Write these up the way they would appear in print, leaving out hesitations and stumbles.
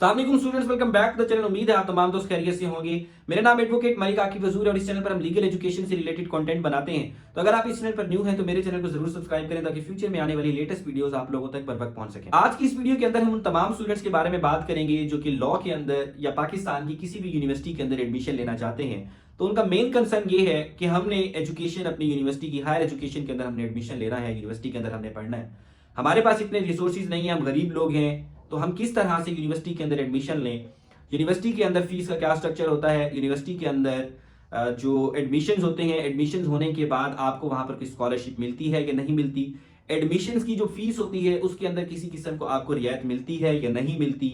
अस्सलाम वालेकुम students, welcome back to the channel. उम्मीद है आप तमाम दोस्त खैरियत से होंगे। मेरा नाम एडवोकेट मलिक आकिब वज़ूर है और इस चैनल पर हम लीगल एजुकेशन से रिलेटेड कंटेंट बनाते हैं। तो अगर आप इस चैनल पर न्यू हैं तो मेरे चैनल को जरूर सब्सक्राइब करें ताकि फ्यूचर में आने वाली लेटेस्ट वीडियोस आप लोगों तक बर वक्त पहुंच सके। आज की इस वीडियो के अंदर हम उन तमाम स्टूडेंट्स के बारे में बात करेंगे जो कि लॉ के अंदर या पाकिस्तान की किसी भी यूनिवर्सिटी के अंदर एडमिशन लेना चाहते हैं। तो उनका मेन कंसर्न ये है कि हमने एजुकेशन अपनी यूनिवर्सिटी की हायर एजुकेशन के अंदर हमने एडमिशन लेना है, यूनिवर्सिटी के अंदर हमने पढ़ना है, हमारे पास इतने रिसोर्सेज नहीं है, हम गरीब लोग हैं, तो हम किस तरह से यूनिवर्सिटी के अंदर एडमिशन लें। यूनिवर्सिटी के अंदर फीस का क्या स्ट्रक्चर होता है, यूनिवर्सिटी के अंदर जो एडमिशन्स होते हैं, एडमिशन्स होने के बाद आपको वहां पर कोई स्कॉलरशिप मिलती है या नहीं मिलती, एडमिशन्स की जो फीस होती है उसके अंदर किसी किस्म को आपको रियायत मिलती है या नहीं मिलती,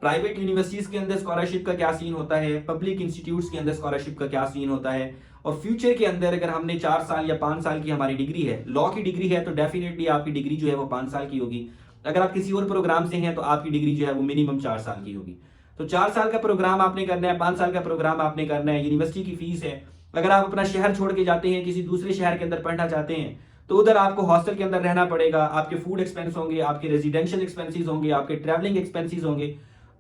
प्राइवेट यूनिवर्सिटीज के अंदर स्कॉलरशिप का क्या सीन होता है, पब्लिक इंस्टीट्यूट्स के अंदर स्कॉलरशिप का क्या सीन होता है, और फ्यूचर के अंदर अगर हमने 4 साल या 5 साल की हमारी डिग्री है, लॉ की डिग्री है, तो डेफिनेटली आपकी डिग्री जो है वो 5 साल की होगी। अगर आप किसी और प्रोग्राम से हैं तो आपकी डिग्री जो है वो मिनिमम 4 साल की होगी। तो 4 साल का प्रोग्राम आपने करना है, 5 साल का प्रोग्राम आपने करना है, यूनिवर्सिटी की फीस है। अगर आप अपना शहर छोड़ के जाते हैं, किसी दूसरे शहर के अंदर पढ़ना चाहते हैं, तो उधर आपको हॉस्टल के अंदर रहना पड़ेगा, आपके फूड एक्सपेंस होंगे, आपके रेजिडेंशियल एक्सपेंसेस होंगे, आपके ट्रैवलिंग एक्सपेंसेस होंगे,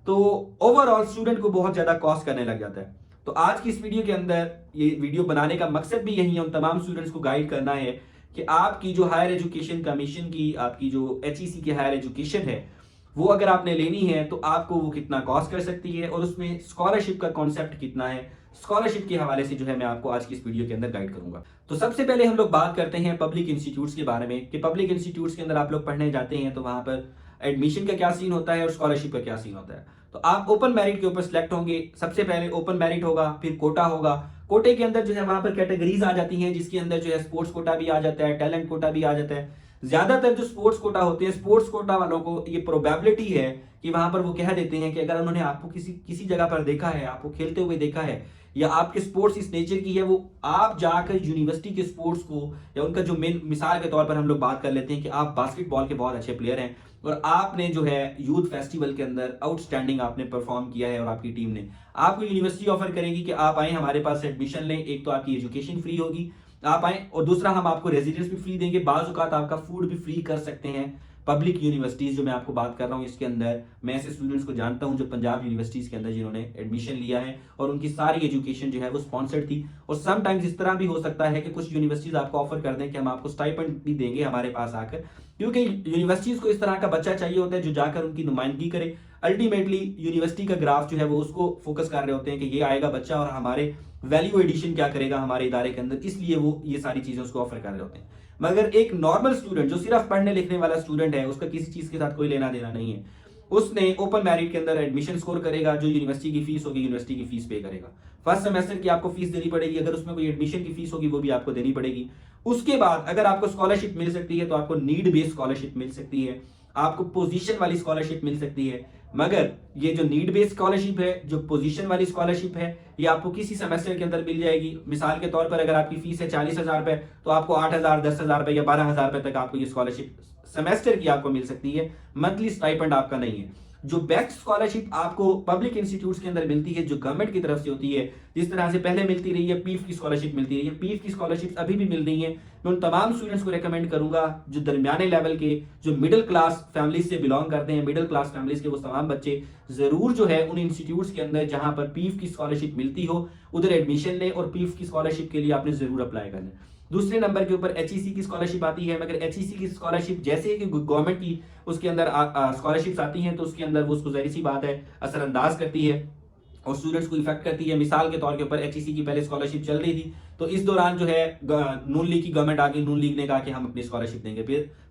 तो ओवरऑल स्टूडेंट को बहुत ज्यादा कॉस्ट करने लग जाता है। तो आज की इस वीडियो के अंदर ये वीडियो बनाने का मकसद भी यही है, उन तमाम स्टूडेंट्स को गाइड करना है कि आपकी जो हायर एजुकेशन कमीशन की, आपकी जो एचईसी की हायर एजुकेशन है, वो अगर आपने लेनी है तो आपको वो कितना कॉस्ट कर सकती है और उसमें स्कॉलरशिप का कॉन्सेप्ट कितना है। स्कॉलरशिप के हवाले से जो है मैं आपको आज की इस वीडियो के अंदर गाइड करूंगा। तो सबसे पहले हम लोग बात करते हैं पब्लिक इंस्टीट्यूट्स के बारे में कि पब्लिक इंस्टीट्यूट्स के अंदर आप लोग पढ़ने जाते हैं तो वहां पर एडमिशन का क्या सीन होता है और स्कॉलरशिप का क्या सीन होता है। तो आप ओपन मेरिट के ऊपर सिलेक्ट होंगे। सबसे पहले ओपन मेरिट होगा, फिर कोटा होगा। कोटे के अंदर जो है वहां पर कैटेगरीज आ जाती हैं, जिसके अंदर जो है स्पोर्ट्स कोटा भी आ जाता है, टैलेंट कोटा भी आ जाता है। ज्यादातर जो स्पोर्ट्स कोटा होते हैं, स्पोर्ट्स कोटा वालों को ये प्रोबेबिलिटी है कि वहां पर वो कह देते हैं कि अगर उन्होंने आपको किसी किसी जगह पर देखा है, आपको खेलते हुए देखा है, या आपके स्पोर्ट्स इस नेचर की है, वो आप जाकर यूनिवर्सिटी के स्पोर्ट्स को, या उनका जो मेन मिसाल के तौर पर हम लोग बात कर लेते हैं कि आप बास्केटबॉल के बहुत अच्छे प्लेयर हैं और आपने जो है यूथ फेस्टिवल के अंदर आउटस्टैंडिंग आपने परफॉर्म किया है और आपकी टीम ने आपको यूनिवर्सिटी ऑफर करेगी कि आप आए हमारे पास एडमिशन लें। एक तो आपकी एजुकेशन फ्री होगी, आप आए, और दूसरा हम आपको रेजिडेंस भी फ्री देंगे, बाज़ औक़ात आपका फूड भी फ्री कर सकते हैं। पब्लिक यूनिवर्सिटीज जो मैं आपको बात कर रहा हूँ, इसके अंदर मैं ऐसे स्टूडेंट्स को जानता हूँ जो पंजाब यूनिवर्सिटीज के अंदर जिन्होंने एडमिशन लिया है और उनकी सारी एजुकेशन जो है वो स्पॉन्सर्ड थी। और समटाइम्स इस तरह भी हो सकता है कि कुछ यूनिवर्सिटीज आपको ऑफर कर दें कि हम आपको स्टाइपेंड भी देंगे हमारे पास आकर, क्योंकि यूनिवर्सिटीज को इस तरह का बच्चा चाहिए होता है जो जाकर उनकी नुमाइंदगी करे। अल्टीमेटली यूनिवर्सिटी का ग्राफ जो है वो उसको फोकस कर रहे होते हैं कि ये आएगा बच्चा और हमारे वैल्यू एडिशन क्या करेगा हमारे इदारे के अंदर, इसलिए वो ये सारी चीजें उसको ऑफर कर रहे होते हैं। मगर एक नॉर्मल स्टूडेंट जो सिर्फ पढ़ने लिखने वाला स्टूडेंट है, उसका किसी चीज के साथ कोई लेना देना नहीं है, उसने ओपन मेरिट के अंदर एडमिशन स्कोर करेगा, जो यूनिवर्सिटी की फीस होगी यूनिवर्सिटी की फीस पे करेगा। फर्स्ट सेमेस्टर की आपको फीस देनी पड़ेगी, अगर उसमें कोई एडमिशन की फीस होगी वो भी आपको देनी पड़ेगी। उसके बाद अगर आपको स्कॉलरशिप मिल सकती है तो आपको नीड बेस्ड स्कॉलरशिप मिल सकती है, आपको पोजीशन वाली स्कॉलरशिप मिल सकती है। मगर ये जो नीड बेस्ड स्कॉलरशिप है, जो पोजीशन वाली स्कॉलरशिप है, ये आपको किसी सेमेस्टर के अंदर मिल जाएगी। मिसाल के तौर पर अगर आपकी फीस है 40,000 रुपए, तो आपको 8,000, 10,000 रुपए या 12,000 रुपए तक आपको ये स्कॉलरशिप सेमेस्टर की आपको मिल सकती है। मंथली स्टाइपेंड आपका नहीं है। जो बेस्ट स्कॉलरशिप आपको पब्लिक इंस्टीट्यूट्स के अंदर मिलती है, जो गवर्नमेंट की तरफ से होती है, जिस तरह से पहले मिलती रही है, पीफ की स्कॉलरशिप मिलती रही है, पीफ की स्कॉलरशिप अभी भी मिल रही है। मैं उन तमाम स्टूडेंट्स को रेकमेंड करूंगा जो दरमियाने लेवल के, जो मिडिल क्लास फैमिलीज से बिलोंग करते हैं, मिडिल क्लास फैमिलीज के वो तमाम बच्चे जरूर जो है उन इंस्टीट्यूट्स के अंदर जहां पर पीफ की स्कॉलरशिप मिलती हो उधर एडमिशन लें और पीफ की स्कॉलरशिप के लिए आपने जरूर अप्लाई करना है। दूसरे नंबर के ऊपर एचईसी की स्कॉलरशिप आती है, मगर एचईसी की स्कॉलरशिप जैसे कि गवर्नमेंट की उसके अंदर स्कॉलरशिप्स आती हैं तो उसके अंदर वो उसको जाहिर सी बात है असरअंदाज करती है और स्टूडेंट्स को इफेक्ट करती है। मिसाल के तौर के ऊपर एचईसी की पहले स्कॉलरशिप चल रही थी, तो इस दौरान जो है नून लीग की गवर्नमेंट आ गई, नून लीग ने कहा कि हम अपनी स्कॉलरशिप देंगे।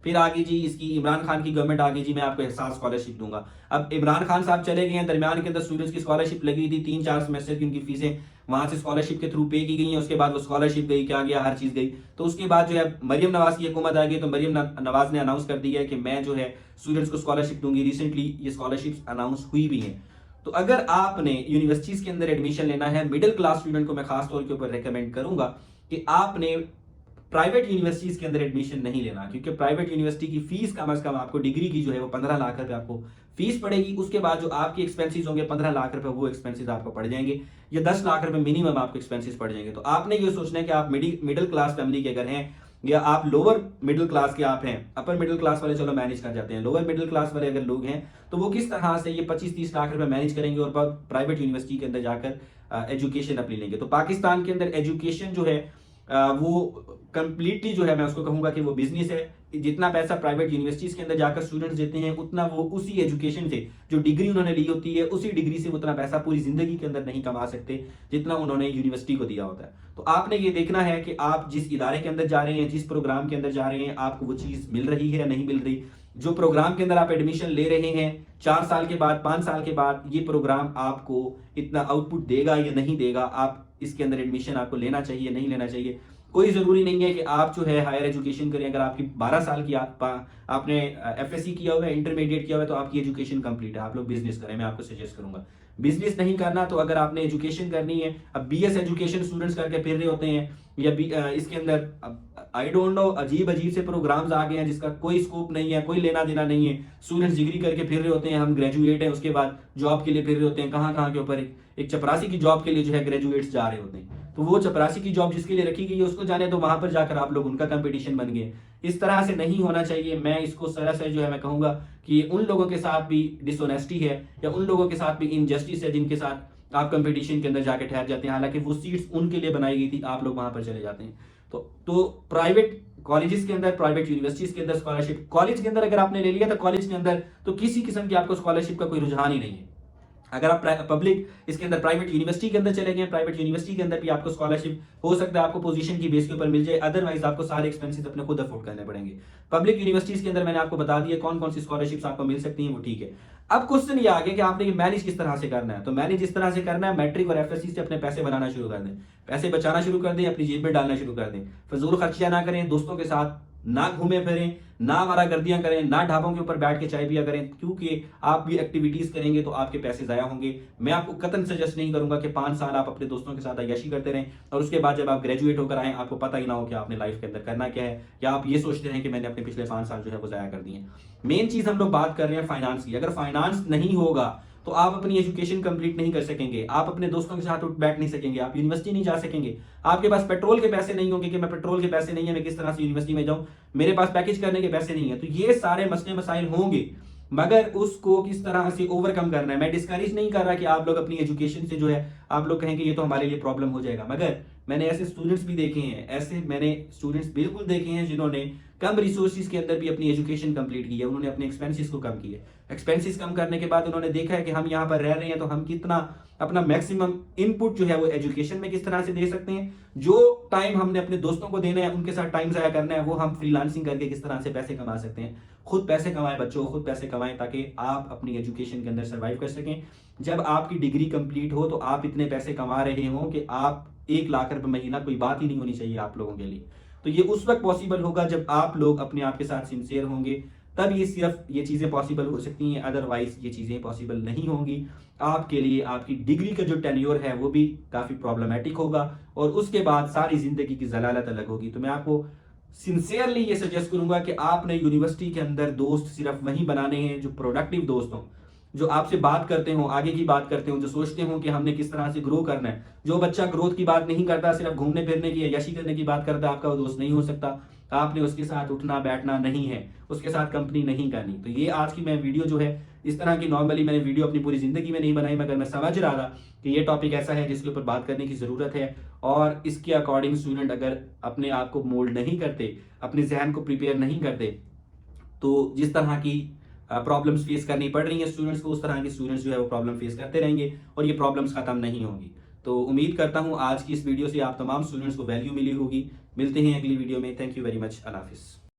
फिर आगे जी इसकी इमरान खान की गवर्नमेंट आ गई, जी मैं आपको एहसास स्कॉलरशिप दूंगा। अब इमरान खान साहब चले गए हैं, दरमियान के अंदर स्टूडेंट्स की स्कॉलरशिप लगी थी, 3-4 सेमेस्टर की उनकी फीसें वहां से स्कॉलरशिप के थ्रू पे की गई हैं। उसके बाद वो स्कॉलरशिप गई, क्या गया, हर चीज गई। तो उसके बाद जो है मरियम नवाज की हुकूमत आ गई, तो मरियम नवाज ने अनाउंस कर दिया है कि मैं जो है स्टूडेंट्स को स्कॉलरशिप दूंगी। रिसेंटली ये स्कॉलरशिप अनाउंस हुई भी है। तो अगर आपने यूनिवर्सिटीज के अंदर एडमिशन लेना है, मिडिल क्लास स्टूडेंट को मैं खास तौर के ऊपर रेकमेंड करूंगा कि आपने प्राइवेट यूनिवर्सिटीज के अंदर एडमिशन नहीं लेना, क्योंकि प्राइवेट यूनिवर्सिटी की फीस कम से कम आपको डिग्री की जो है वो 15 लाख रुपए आपको फीस पड़ेगी। उसके बाद जो आपके एक्सपेंसेस होंगे 15 लाख रुपए वो एक्सपेंसेस आपको पड़ जाएंगे, या 10 लाख रुपए मिनिमम आपको एक्सपेंसेस पड़ जाएंगे। तो आपने ये सोचना है कि आप मिडिल क्लास फैमिली के अगर हैं या आप लोअर मिडिल क्लास के आप हैं, अपर मिडिल क्लास वाले चलो मैनेज कर जाते हैं, लोअर मिडिल क्लास वाले अगर लोग हैं तो वो किस तरह से ये 25-30 लाख रुपए मैनेज करेंगे और प्राइवेट यूनिवर्सिटी के अंदर जाकर एजुकेशन अपनी लेंगे। तो पाकिस्तान के अंदर एजुकेशन जो है वो कंप्लीटली जो है मैं उसको कहूंगा कि वो बिजनेस है। जितना पैसा प्राइवेट यूनिवर्सिटीज के अंदर जाकर स्टूडेंट्स देते हैं उतना वो उसी एजुकेशन से, जो डिग्री उन्होंने ली होती है उसी डिग्री से उतना पैसा पूरी जिंदगी के अंदर नहीं कमा सकते जितना उन्होंने यूनिवर्सिटी को दिया होता है। तो आपने ये देखना है कि आप जिस इदारे के अंदर जा रहे हैं, जिस प्रोग्राम के अंदर जा रहे हैं, आपको वो चीज मिल रही है या नहीं मिल रही। जो प्रोग्राम के अंदर आप एडमिशन ले रहे हैं 4 साल के बाद, 5 साल के बाद ये प्रोग्राम आपको इतना आउटपुट देगा या नहीं देगा, आप इसके अंदर एडमिशन आपको लेना चाहिए नहीं लेना चाहिए। कोई जरूरी नहीं है कि आप जो है हायर एजुकेशन करें। अगर आपकी 12 साल की आपने एफएससी किया हुआ है, इंटरमीडिएट किया हुआ है, तो आपकी एजुकेशन कंप्लीट है, आप लोग बिजनेस करें, मैं आपको सजेस्ट करूंगा। बिजनेस नहीं करना तो अगर आपने एजुकेशन करनी है, अब बीएस एजुकेशन स्टूडेंट्स करके फिर रहे होते हैं या इसके अंदर आई डोंट नो अजीब अजीब से प्रोग्राम्स आ गए हैं जिसका कोई स्कोप नहीं है, कोई लेना देना नहीं है। स्टूडेंट्स डिग्री करके फिर रहे होते हैं, हम ग्रेजुएट हैं, उसके बाद जॉब के लिए फिर रहे होते हैं कहाँ कहाँ के ऊपर। एक चपरासी की जॉब के लिए जो है ग्रेजुएट्स जा रहे होते हैं, तो वो चपरासी की जॉब जिसके लिए रखी गई है उसको जाने तो वहां पर जाकर आप लोग उनका कंपटीशन बन गए। इस तरह से नहीं होना चाहिए। मैं इसको सरासर जो है मैं कहूंगा कि उन लोगों के साथ भी डिसऑनेस्टी है या उन लोगों के साथ भी इनजस्टिस है जिनके साथ आप कंपटीशन के अंदर जाके ठहर जाते हैं, हालांकि वो सीट्स उनके लिए बनाई गई थी, आप लोग वहां पर चले जाते हैं। तो प्राइवेट कॉलेजेस के अंदर, प्राइवेट यूनिवर्सिटीज के अंदर स्कॉलरशिप, कॉलेज के अंदर अगर आपने ले लिया तो कॉलेज के अंदर तो किसी किस्म की आपको स्कॉलरशिप का कोई रुझान ही नहीं है। अगर आप पब्लिक इसके अंदर प्राइवेट यूनिवर्सिटी के अंदर चले गए, प्राइवेट यूनिवर्सिटी के अंदर भी आपको स्कॉलरशिप हो सकता है आपको पोजीशन की बेस के ऊपर मिल जाए, अदरवाइज आपको सारे एक्सपेंसेस अपने खुद अफोर्ड करने पड़ेंगे। पब्लिक यूनिवर्सिटीज के अंदर मैंने आपको बता दिया कौन कौन सी स्कॉलरशिप्स आपको मिल सकती हैं, वो ठीक है। अब क्वेश्चन ये आ गया कि आपने ये मैनेज किस तरह से करना है। तो मैनेज इस तरह से करना है, मैट्रिक और एफएससी से अपने पैसे बनाना शुरू कर दें, पैसे बचाना शुरू कर दें, अपनी जेब में डालना शुरू कर दें, फजूल खर्चियां ना करें, दोस्तों के साथ ना घूमे फिरें, ना आवारागर्दियां करें, ना ढाबों के ऊपर बैठ के चाय पिया करें, क्योंकि आप भी एक्टिविटीज करेंगे तो आपके पैसे जाया होंगे। मैं आपको कतन सजेस्ट नहीं करूंगा कि 5 साल आप अपने दोस्तों के साथ अय्याशी करते रहें और उसके बाद जब आप ग्रेजुएट होकर आए आपको पता ही ना हो कि आपने लाइफ के अंदर करना क्या है, या आप ये सोचते हैं कि मैंने अपने पिछले 5 साल जो है वो जाया कर दिए। मेन चीज हम लोग बात कर रहे हैं फाइनेंस की। अगर फाइनेंस नहीं होगा तो आप अपनी एजुकेशन कंप्लीट नहीं कर सकेंगे, आप अपने दोस्तों के साथ उठ बैठ नहीं सकेंगे, आप यूनिवर्सिटी नहीं जा सकेंगे, आपके पास पेट्रोल के पैसे नहीं होंगे कि मैं पेट्रोल के पैसे नहीं है मैं किस तरह से यूनिवर्सिटी में जाऊं, मेरे पास पैकेज करने के पैसे नहीं है। तो ये सारे मसले मसाइल होंगे, मगर उसको किस तरह से ओवरकम करना है। मैं डिस्करेज नहीं कर रहा कि आप लोग अपनी एजुकेशन से जो है आप लोग कहेंगे ये तो हमारे लिए प्रॉब्लम हो जाएगा, मगर मैंने ऐसे स्टूडेंट्स भी देखे हैं, ऐसे मैंने स्टूडेंट्स बिल्कुल देखे हैं जिन्होंने कम रिसोर्सेज के अंदर भी अपनी एजुकेशन कंप्लीट की है, उन्होंने अपने एक्सपेंसेस को कम किए। एक्सपेंसेस कम करने के बाद उन्होंने देखा है कि हम यहाँ पर रह रहे हैं तो हम कितना अपना मैक्सिमम इनपुट जो है वो एजुकेशन में किस तरह से दे सकते हैं, जो टाइम हमने अपने दोस्तों को देना है उनके साथ टाइम जाया करना है वो हम फ्रीलांसिंग करके किस तरह से पैसे कमा सकते हैं। खुद पैसे कमाएं बच्चों, खुद पैसे कमाएं ताकि आप अपनी एजुकेशन के अंदर सर्वाइव कर सकें। जब आपकी डिग्री कंप्लीट हो तो आप इतने पैसे कमा रहे हो कि आप 1 लाख रुपए महीना कोई बात ही नहीं होनी चाहिए आप लोगों के लिए। तो ये उस वक्त पॉसिबल होगा जब आप लोग अपने आप के साथ सिंसियर होंगे, तब ये सिर्फ ये चीजें पॉसिबल हो सकती हैं, अदरवाइज ये चीजें पॉसिबल नहीं होंगी आपके लिए। आपकी डिग्री का जो टेन्योर है वो भी काफी प्रॉब्लमेटिक होगा और उसके बाद सारी जिंदगी की जलालत अलग होगी। तो मैं आपको सिंसियरली ये सजेस्ट करूंगा कि आपने यूनिवर्सिटी के अंदर दोस्त सिर्फ वही बनाने हैं जो प्रोडक्टिव दोस्त हों, जो आपसे बात करते हो, आगे की बात करते हो, जो सोचते हो कि हमने किस तरह से ग्रो करना है। जो बच्चा ग्रोथ की बात नहीं करता, सिर्फ घूमने फिरने की, अय्याशी करने की बात करता है, आपका वो दोस्त नहीं हो सकता। आपने उसके साथ उठना बैठना नहीं है, उसके साथ कंपनी नहीं करनी। तो ये आज की मैं वीडियो जो है इस तरह की नॉर्मली मैंने वीडियो अपनी पूरी जिंदगी में नहीं बनाई, मगर मैं समझ रहा था कि ये टॉपिक ऐसा है जिसके ऊपर बात करने की जरूरत है और इसके अकॉर्डिंग स्टूडेंट अगर अपने आप को मोल्ड नहीं करते, अपने जहन को प्रिपेयर नहीं करते, तो जिस तरह की प्रॉब्लम्स फेस करनी पड़ रही हैं स्टूडेंट्स को, उस तरह के स्टूडेंट्स जो है वो प्रॉब्लम फेस करते रहेंगे और ये प्रॉब्लम्स खत्म नहीं होंगी। तो उम्मीद करता हूं आज की इस वीडियो से आप तमाम स्टूडेंट्स को वैल्यू मिली होगी। मिलते हैं अगली वीडियो में। Thank you very much. अल्लाह हाफिज़।